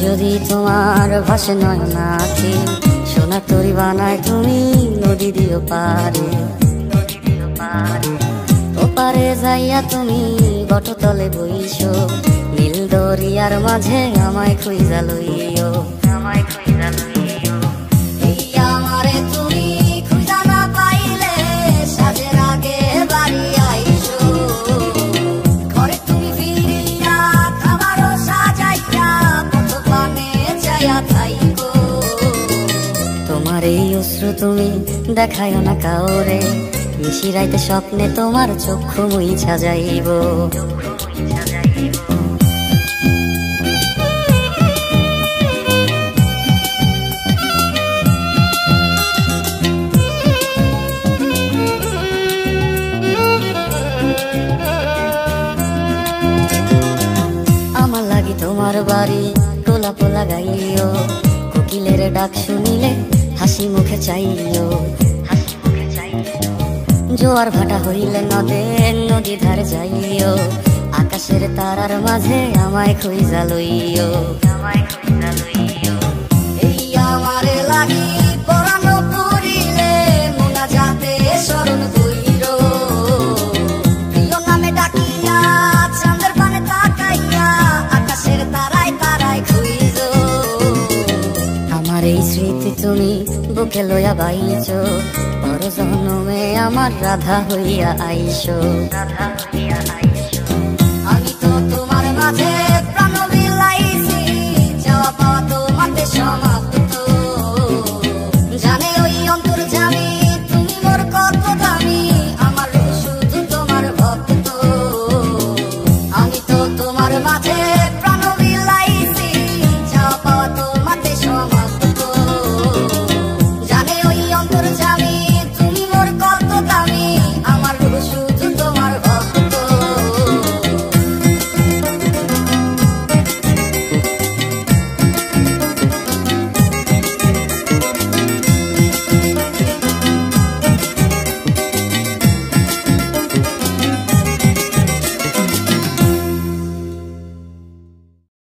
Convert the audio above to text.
যদি তোমার ভাসে নয় নাকি সোনা তরি বানায় তুমি নদী দিও পারে ওপারে যাইয়া তুমি বটতলে বইছো নীল দরিয়ার মাঝে আমায় খুঁজা লইও এই আমারে তুমি খুঁজা না পাইলে সাজের আগে বাড়ি আইছো ঘরে তুমি ফিরিয়া খাবারও সাজাইয়া পথ পানে যাইয়া থাইকো তোমার এই অশ্রু তুমি দেখায়ও না কাউরে নিশিরাইতে স্বপ্নে তোমার চক্ষু মুইছা যাইব আমার লাগি তোমার বাড়ি গোলাপ লাগাইও কোকিলের ডাক শুনিলে হাসি মুখে চাইও জোয়ার ভাটা হইলে নদী ধারে যাইও আকাশের তারার মাঝে আমায় খুঁজা লইও এই আমারে লাগি পরানো পড়িলে মোনা যাতে স্মরণ কইরো প্রিয় নামে ডাকিয়া চাঁদের পানে তাকাইয়া আকাশের তারায় তারায় খুঁজো আমার এই স্মৃতি তুমি বুকে লইয়া বাইছো পর জন্মে আমার রাধা হইয়া আইসো